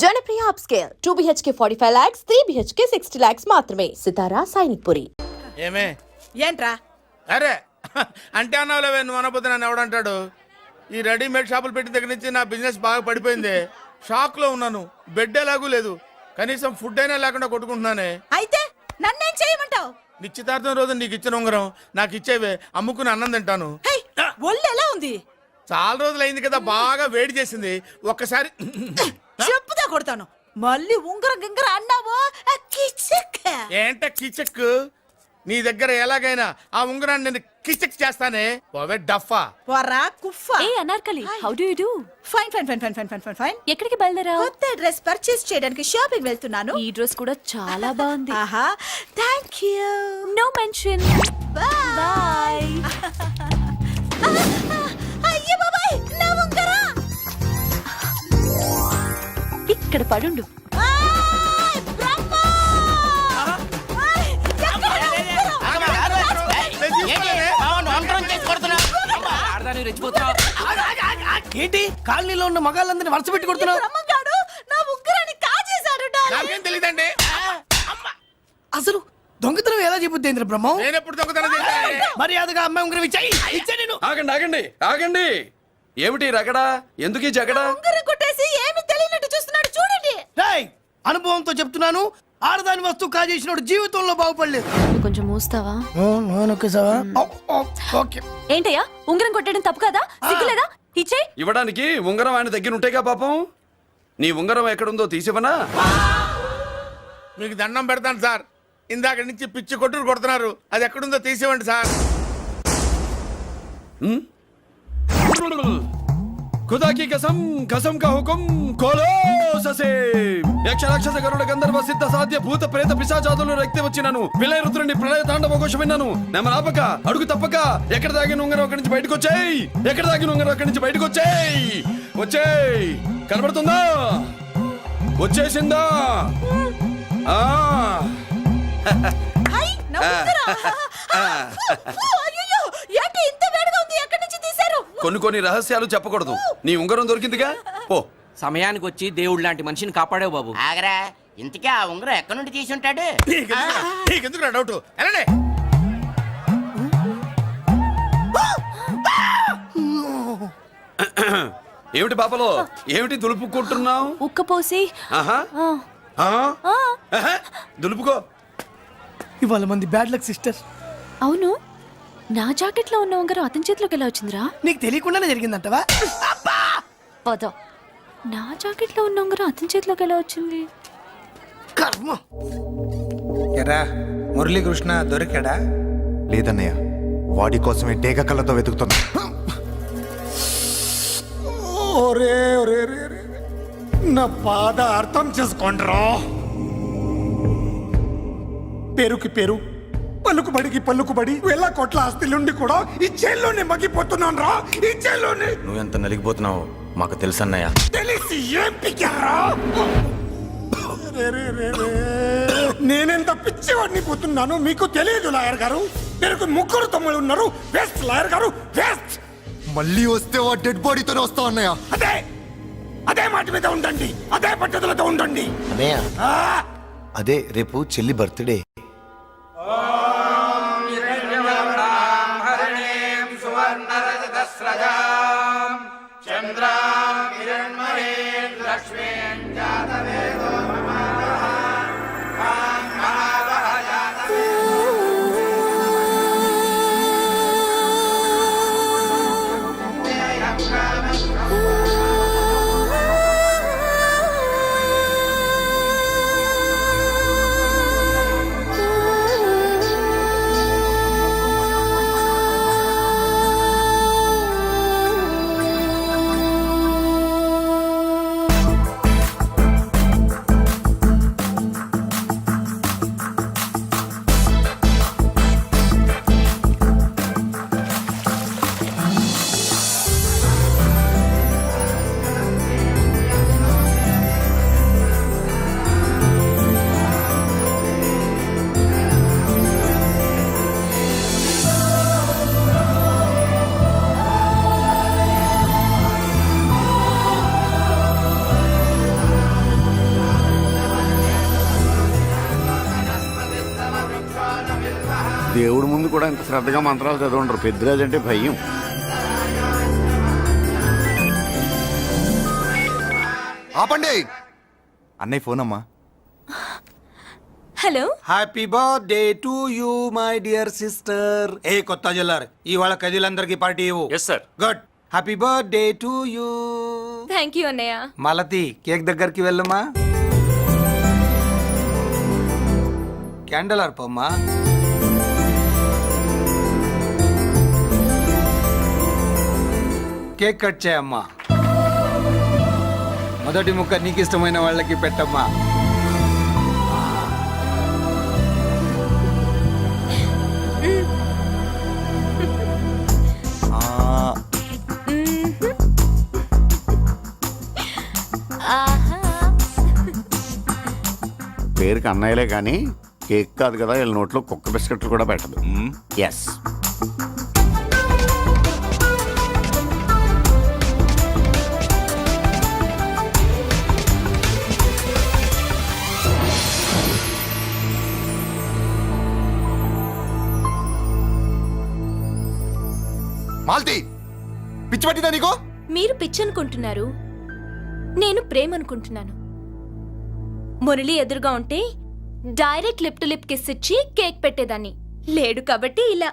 Janapriya upscale 2 BHK 45 lakhs, 3 BHK 60 lakhs మాత్రమే. సితారా సైనిక్పురి. ఏమే ఏంట్రా? అరే అంటే అన్నావులేవే, నువ్వు అనబోతే నన్ను ఎవడంటాడు? ఈ రెడీమేడ్ షాపులు పెట్టిన దగ్గర నుంచి నా బిజినెస్ బాగా పడిపోయింది. షాక్ లో ఉన్నాను. బెడ్ ఎలాగూ లేదు, కనీసం ఫుడ్ అయినా లేకుండా కొట్టుకుంటున్నానే. అయితే నన్నేం చేయమంటావు? నిశ్చితార్థం రోజు నీకు ఇచ్చిన ఉంగరం నాకు ఇచ్చేవే, అమ్ముకుని అన్నం తింటాను. ఒళ్ళు ఎలా ఉంది? చాలా రోజులు అయింది కదా, బాగా వేడి చేసింది. ఒక్కసారి చెప్పుదా కొడతాను. మళ్ళీ ఉంగరం గింగర అన్నావో ఏంట కిచక్? నీ దగ్గర ఎలాగైనా ఆ ఉంగరాన్ని నేను కిచక్ చేస్తానే. పోవే డఫా. పోరా కుఫా. ఏ Anarkali, how do you do? Fine fine fine fine fine fine fine fine. ఎక్కడికి బయలుదేరావు? కొత్త డ్రెస్ పర్చేస్ చేయడానికి షాపింగ్ వెళ్తున్నాను. ఈ డ్రెస్ కూడా చాలా బాగుంది. ఆహా, థాంక్యూ. No mention. బై. అయ్యో బాబాయ్, నా ఉంగరం ఇక్కడ పడుండు. ఏంటి కాలనీలో ఉన్న మగాళ్ళందరినీ వరుస పెట్టి కొడుతున్నావు? నా ఉంగరాన్ని కాజేశాడు. నాకేం తెలియదండి. అసలు దొంగతనం ఎలా చెబుద్ది బ్రహ్మం? నేను ఎప్పుడు దొంగతనం చేశాను? మర్యాదగా అమ్మాయి ఉంగరం ఇచ్చాయి. నేను ఆగండి ఆగండి ఆగండి. ఏమిటి రగడా? ఎందుకు ఈ జగడా? ఉంగరం కొట్టేసి ఏమీ తెలియనట్టు చూస్తున్నాడు, చూడండి. రేయ్, అనుభవంతో చెప్తున్నాను, ఆడదాని వస్తువు కాజేసినోడు జీవితంలో బాగుపడలేదు. కొంచెం మూస్తావా? ఓకే. ఏంటయ్యా, ఉంగరం కొట్టడం తప్పు కదా? సిగ్గులేదా? ఇచ్చే. ఇవ్వడానికి ఉంగరం ఆయన దగ్గర ఉంటేగా పాపం. నీ ఉంగరం ఎక్కడుందో తీసివనా? మీకు దండం పెడతాను సార్, ఇందాక నుంచి పిచ్చి కొట్టుడు కొడుతున్నారు. అది ఎక్కడుందో తీసివ్వండి సార్. खुदा की कसम, कसम का हुकुम खोलो ससे. యక్ష రాక్షస గరుడ గంధర్వ సిద్ధ సాధ్య భూత ప్రేత పిశాచాదులు రక్తి వచ్చినాను. విలయ రుద్రుని ప్రళయ తాండవ ఘోషం విన్నాను. నెమరాపక అడుగు తప్పక ఎక్కడ దాగిన ఉంగరం అక్కడి నుంచి బయటకు వచ్చేయ్. ఎక్కడ దాగిన ఉంగరం అక్కడి నుంచి బయటకు వచ్చేయ్. వచ్చేయ్. కనబడుతుందా? వచ్చేసిందా? హై, నా ఉంగరం. అయ్యో, ఏంటి ఇంత వేడిగా ఉంది? ఎక్కడి నుంచి తీశారు? కొన్ని రహస్యాలు చెప్పకూడదు. నీ ఉంగరం దొరికిందిగా, పో. సమయానికి వచ్చి దేవుడు లాంటి మనిషిని కాపాడావు బాబు. ఆగరా, ఇంతకీ ఆ ఉంగరం ఎక్కడి నుండి తీసి ఉంటాడు? నీకెందుకు డౌట్? ఎలానే ఏమిటి పాపలో, ఏమిటి దులుపుకుంటున్నావు? ఉక్కపోసి. దులుపుకో. ఇవాళ మంది బ్యాడ్ లక్ సిస్టర్. అవును, నా జాకెట్ లో ఉన్న ఉంగరం అతని చేతిలోకి ఎలా వచ్చిందిరా? నీకు తెలియకుండానే జరిగిందంటవా? పద. నా జాకెట్ లో ఉన్న ఉంగరం అతని చేతిలోకి ఎలా వచ్చింది? కర్మ. ఎరా మురళీకృష్ణ దొరికాడా? లేదన్నయ్య, వాడి కోసమే డేగ కళ్ళతో వెతుకుతున్నా. నా బాధ అర్థం చేసుకోండిరా. పేరుకి పేరు, పలుకుబడికి పలుకుబడి, వేల కోట్ల ఆస్తిలుండి కూడా ఈ జైల్లోనే మగ్గిపోతున్నాను రా. ఈ జైల్లోనే. నువ్వెంత నలిగిపోతున్నావు మాకు తెలుసన్నయ్య. తెలిసి ఏం పిక్కారా? నేనెంత పిచ్చివాడిని పోతున్నాను మీకు తెలియదు లాయర్ గారు. పేరుకు ముగ్గురు తమ్ముళ్ళు ఉన్నారు. వేస్ట్ లాయర్ గారు, వేస్ట్. మళ్ళీ వస్తే ఆ డెడ్ బాడీతోనే వస్తావు అన్నయ్య. అదే మాట మీద ఉండండి, అదే పట్టుదలతో ఉండండి అన్నయ్య. అదే రేపు చెల్లి బర్త్డే. దేవుడి ముందు కూడా ఇంత శ్రద్ధగా మంత్రాలు చదవంటారు. పెద్దరాజు అంటే భయం. ఆపండి. అన్నయ్య ఫోన్ అమ్మా. Hello. Happy birthday to you my dear sister. ఏ కొత్త జిల్లార్ ఇవాళ కదిలందరికి పార్టీ ఇవ్వు. Yes sir. Good. Happy birthday to you. Thank you అన్నయ్య. మాలతి కేక్ దగ్గరికి వెళ్ళమ్మా. క్యాండల్ అర్పమ్మా. కేక్ కట్ చేయమ్మా. మొదటి ముక్క నీకు ఇష్టమైన వాళ్ళకి పెట్టమ్మా. పేరుకి అన్నయ్యలే కానీ కేక్ కాదు కదా, వీళ్ళ నోట్లో కుక్క బిస్కెట్లు కూడా పెట్టదు. ఎస్. మాల్తి, పిచ్చి పట్టిందా నీకు? మీరు పిచ్చి అనుకుంటున్నారు, నేను ప్రేమ అనుకుంటున్నాను. మురళి ఎదురుగా ఉంటే direct lip to lip kiss ఇచ్చి కేక్ పెట్టేదాన్ని. లేడు కాబట్టి ఇలా.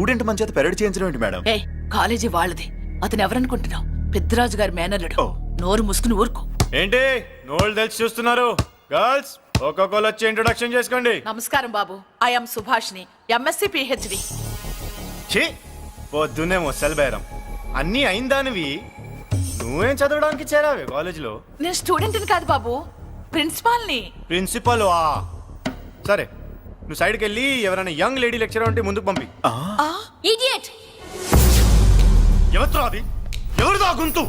స్టూడెంట్ మన చేత పెరడ్ చేయించడం ఏంటి మేడం? ఏ కాలేజీ వాళ్ళది. అతను ఎవరనుకుంటున్నావు? పెద్దరాజు గారి మేనల్లుడు. నోరు ముసుకుని ఊరుకో. ఏంటి నోళ్ళు తెలిసి చూస్తున్నారు? గర్ల్స్ ఒక్కొక్కరు వచ్చి ఇంట్రొడక్షన్ చేసుకోండి. నమస్కారం బాబు. I'm Subhashini, MSc PhD. ఛీ పొద్దున్నే ముసలి బేరం అన్నీ అయిందానివి. నువ్వేం చదవడానికి చేరావే కాలేజీలో? నేను స్టూడెంట్ని కాదు బాబు, ప్రిన్సిపాల్ని. ప్రిన్సిపల్ వా? సరే నువ్వు సైడ్కి వెళ్ళి ఎవరైనా యంగ్ లేడీ లెక్చరర్ ఉంటే ముందుకు పంపి. ఇడియట్! ఎవరితో అది? ఎవరిదో గుంతు?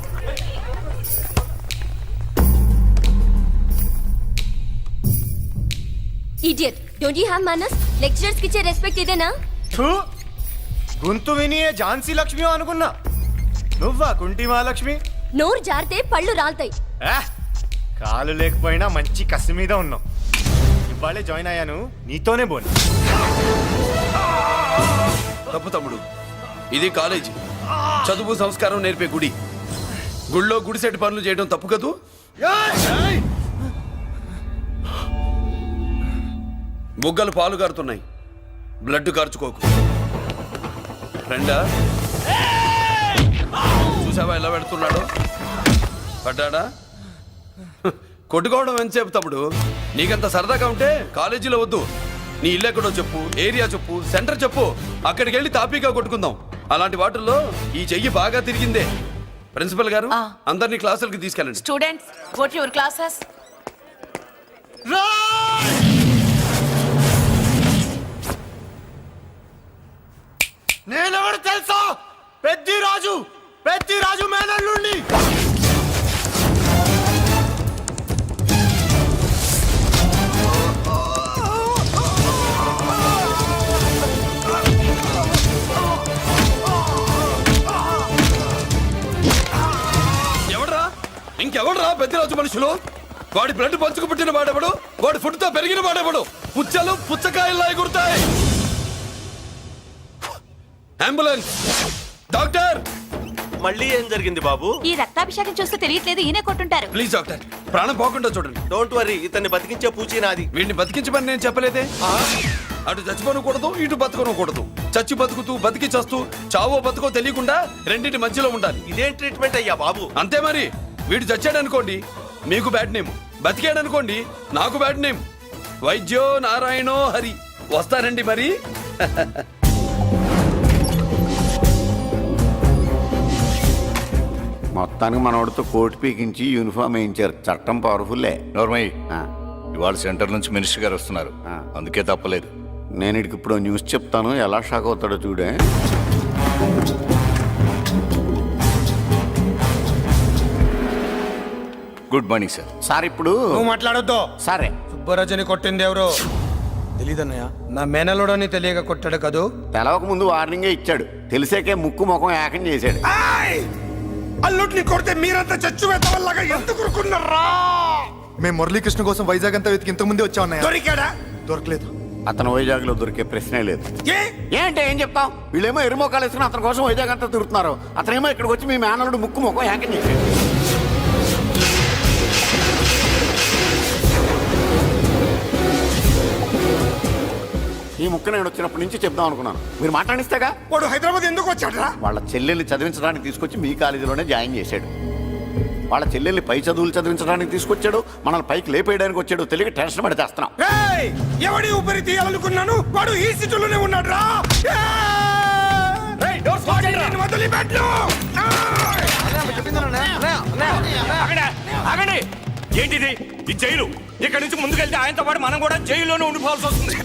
Idiot! Don't you have manners? Lecturers కి ఇచ్చే రెస్పెక్ట్ ఇదేనా? థూ, గుంతు విని ఝాన్సీ లక్ష్మి అనుకున్నా. నువ్వా కుంటి మహాలక్ష్మి? నోరు జారితే పళ్ళు రాల్తాయి. కాలు లేకపోయినా మంచి కసి మీద ఉన్నావు. ఇవాళే జాయిన్ అయ్యాను, నీతోనే పోను. తప్పు తమ్ముడు, ఇది కాలేజీ, చదువు సంస్కారం నేర్పే గుడి. గుళ్ళో గుడిసెట్టి పనులు చేయడం తప్పు కదూ? బుగ్గలు పాలు కారుతున్నాయి, బ్లడ్ కార్చుకోకు. ఫ్రెండా, చూసావా ఎలా పెడుతున్నాడు? పడ్డాడా? కొట్టుకోవడం ఎంతసేపు తమ్ముడు? నీకంత సరదాగా ఉంటే కాలేజీలో వద్దు. నీ ఇల్లు ఎక్కడో చెప్పు, ఏరియా చెప్పు, సెంటర్ చెప్పు, అక్కడికి వెళ్ళి తాపీగా కొట్టుకుందాం. అలాంటి వాటిల్లో ఈ చెయ్యి బాగా తిరిగిందే. ప్రిన్సిపల్ గారు, అందరినీ క్లాసులకి తీసుకెళ్ళండి. Students, go to your classes. నేనెవరు తెలుసా? పెద్దిరాజు, పెద్దిరాజు మేనల్లుండి. ఎవడ్రా? ఇంకెవడ్రా పెద్దిరాజు మనుషులు? వాడి బ్లడ్ పంచుకు పుట్టిన వాడెవడు? వాడి ఫుడ్ తో పెరిగిన వాడెవడు? పుచ్చలు పుచ్చకాయల్లా ఎగురుతాయి. అంబులెన్స్! డాక్టర్! మళ్ళీ ఏం జరిగింది బాబు? ఈ రక్తాభిషేకం చూస్తే తెలియట్లేదు, ఈయనే కొట్టుంటారు. ప్లీజ్ డాక్టర్, ప్రాణం పోకుండా చూడండి. డోంట్ వరీ, ఇతన్ని బతికించే పూచి నాది. వీడిని బతికించమని నేను చెప్పలేదే. అటు చచ్చిపోనకూడదు, ఇటు బతకనకూడదు. చచ్చి బతుకుతూ, బతికి చస్తూ, చావో బతుకో తెలియకుండా రెండింటి మధ్యలో ఉండాలి. ఇదేం ట్రీట్మెంట్ అయ్యా బాబు? అంతే మరి. వీడు చచ్చాడనుకోండి మీకు బ్యాడ్ నేమ్, బతికాడనుకోండి నాకు బ్యాడ్ నేమ్. వైద్యో నారాయణో హరి. వస్తానండి మరి. మొత్తానికి మనోడితో కోట్ పీకించి యూనిఫామ్ వేయించారు. చట్టం పవర్ఫుల్లే. నోర్మయ్, ఇవాళ సెంటర్ నుంచి మినిస్టర్ గారు వస్తున్నారు, అందుకే తప్పలేదు. నేను ఇడికి ఇప్పుడు న్యూస్ చెప్తాను, ఎలా షాక్ అవుతాడో చూడే. Good morning sir. సార్ ఇప్పుడు నువ్వు మాట్లాడొద్దు. సరే, సుబ్బరాజుని కొట్టింది ఎవరు? తెలీదన్నయ్య, నా మేనలోడని తెలియక కొట్టాడు కదూ. తెలవక ముందు వార్నింగే ఇచ్చాడు, తెలిసాకే ముక్కు ముఖం ఏకం చేశాడు. అల్లుడిని కొడితే మీరంతా చచ్చు వెతవల్లాగా ఎందుకు ఊరుకున్నారా? మేము మురళీకృష్ణ కోసం వైజాగ్ అంతా వెతికి ఇంతకు ముందే వచ్చా ఉన్నాయా? దొరికాడా? దొరకలేదు. అతను వైజాగ్ లో దొరికే ప్రశ్నే లేదు. ఏ? ఏంటి ఏం చెప్తాం? వీళ్ళేమో ఎరుమోకాలు వేసుకుని అతని కోసం వైజాగ్ అంతా తిరుగుతున్నారు. అతనేమో ఇక్కడికి వచ్చి మీ మేనలుడు ముక్కు ముఖం ఏకం చేశాడు. ఈ ముక్క నేను వచ్చినప్పటి నుంచి చెప్దాం అనుకున్నాను, మీరు మాట్లాడిస్తేగా. వాడు హైదరాబాద్ ఎందుకు వచ్చాడరా? వాళ్ళ చెల్లెల్ని చదివించడానికి తీసుకొచ్చి మీ కాలేజీలోనే జాయిన్ చేశాడు. వాళ్ళ చెల్లెల్ని పై చదువులు చదివించడానికి తీసుకొచ్చాడు, మనల్ని పైకి లేపేయడానికి వచ్చాడు. తెలియక టెన్షన్ పడి చేస్తున్నాం. ఎవడి ఊపిరి తీయాలనుకున్నాను, వాడు ఈ సిటీలోనే ఉన్నాడు రా. ఏంటిది ఈ జైలు? ఇక్కడ నుంచి ముందుకెళ్తే ఆయనతో పాటు మనం కూడా జైల్లోనే ఉండిపోవాల్సి వస్తుంది.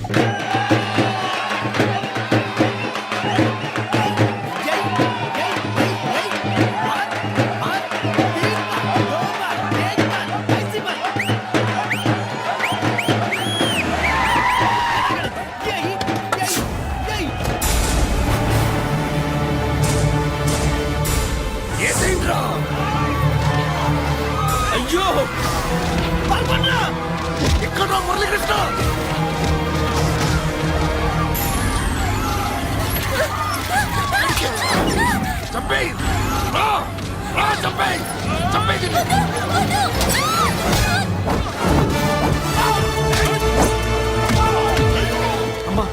అయ్యో ఇక్కడ మురళీకృష్ణ చంపేయ్, చంపేయ్, చంపేయ్. అమ్మా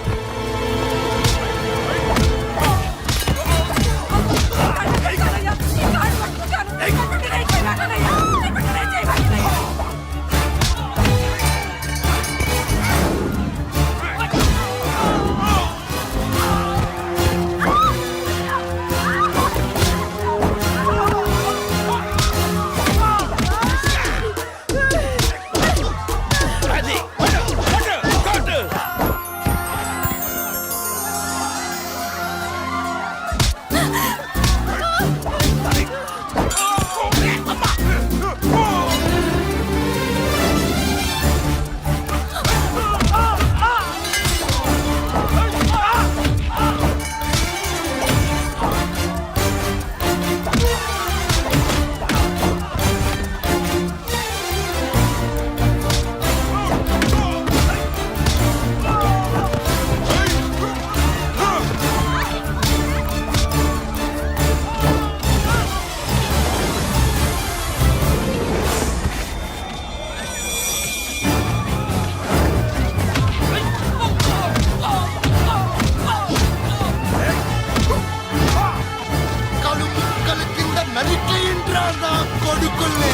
ముగ్గుల్ని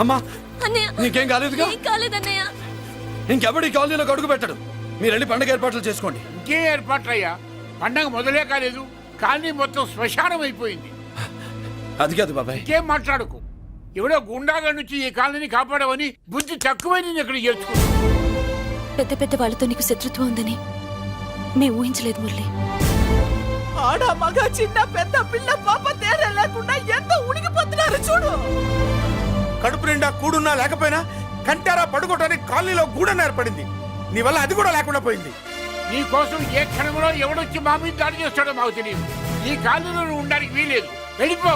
అమ్మా అన్నయ్య నీకేం కాలేదుగా? ఏం కాలేదన్నయ్య. ఇంకెవడి కాలనీలో అడుగు పెట్టడు. మీరు వెళ్ళి పండగ ఏర్పాట్లు చేసుకోండి. ఇంకే ఏర్పాట్లయ్యా, పండగ మొదలే కాలేదు, కానీ మొత్తం శ్మశానం అయిపోయింది. అది కాదు బాబాయ్. ఇంకేం మాట్లాడుకు. ఎవడో గుండాగా నుంచి ఈ కాలనీని కాపాడవని బుద్ధి తక్కువైంది ఇక్కడ చేర్చుకున్నా. పెద్ద పెద్ద వాళ్ళతో నీకు శత్రుత్వం ఉందని మేము ఊహించలేదు మురళి. ఆడ మగ చిన్న పెద్ద పిల్ల పాప తేడా లేకుండా ఎంత ఉడికిపోతున్నారు చూడు. కడుపు నిండా కూడున్నా లేకపోయినా కంటారా పడుకోవటానికి కాలనీలో గూడన ఏర్పడింది. నీ వల్ల అది కూడా లేకుండా పోయింది. నీ కోసం ఏ క్షణంలో ఎవడొచ్చి మా మీద దాడి చేస్తాడో మాకు తెలియదు. ఈ కాలనీలో నువ్వు ఉండడానికి వీలేదు. వెళ్ళిపో.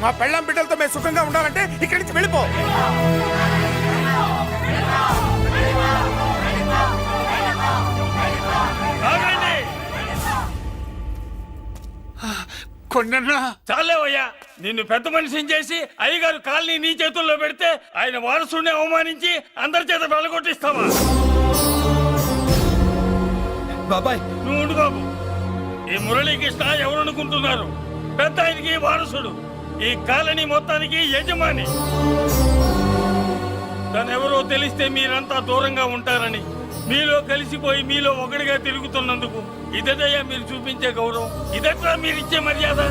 మా పెళ్ళం బిడ్డలతో మేము సుఖంగా ఉండాలంటే ఇక్కడి నుంచి వెళ్ళిపో. కొన్నా చాలేవయ్యా, నిన్ను పెద్ద మనిషిని చేసి అయ్యగారు కాలనీ నీ చేతుల్లో పెడితే ఆయన వారసుని అవమానించి అందరి చేత వెళ్ళగొట్టిస్తావా? బాబాయ్ నువ్వు ఉండు బాబు. ఈ మురళీకృష్ణ ఎవరనుకుంటున్నారు? పెద్ద ఆయనకి వారసుడు, ఈ కాలనీ మొత్తానికి యజమాని. తనెవరో తెలిస్తే మీరంతా దూరంగా ఉంటారని మీలో కలిసిపోయి మీలో ఒకటిగా తిరుగుతున్నందుకు ఇదటయ్యా మీరు చూపించే గౌరవం, ఇదట్లా మీరిచ్చే మర్యాద.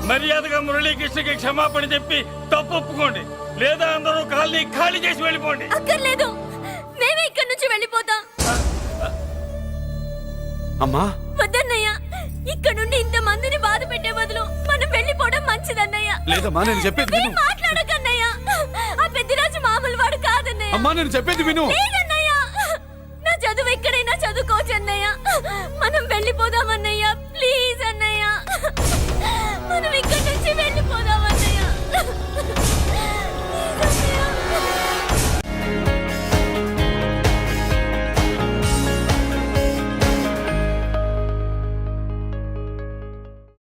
మర్యాదగా మురళీకృష్ణకి క్షమాపణ చెప్పి తప్పు ఒప్పుకోండి, లేదా అందరూ కాలనీ ఖాళీ చేసి వెళ్ళిపోండి. అక్కర్లేదు, మేమే ఇక్కడి నుంచి వెళ్ళిపోతాం. అమ్మా వద్దన్నయ్య, ఇక్కడ నుండి ఇంత మందిని బాధ పెట్టే బదులు మనం వెళ్ళిపోవడం మంచిదన్నయ్య. లేదమ్మా, నేను చెప్పేది విను. మాట్లాడకన్నయ్య, ఆ పెద్దిరాజు మామూలు వాడు కాదన్నయ్య. అమ్మా నేను చెప్పేది విను. లేదన్నయ్య, నా చదువు ఎక్కడైనా చదువుకోవచ్చు అన్నయ్య. మనం వెళ్ళిపోదామన్నయ్య, ప్లీజ్ అన్నయ్య, మనం ఇక్కడి నుంచి వెళ్ళిపోదాం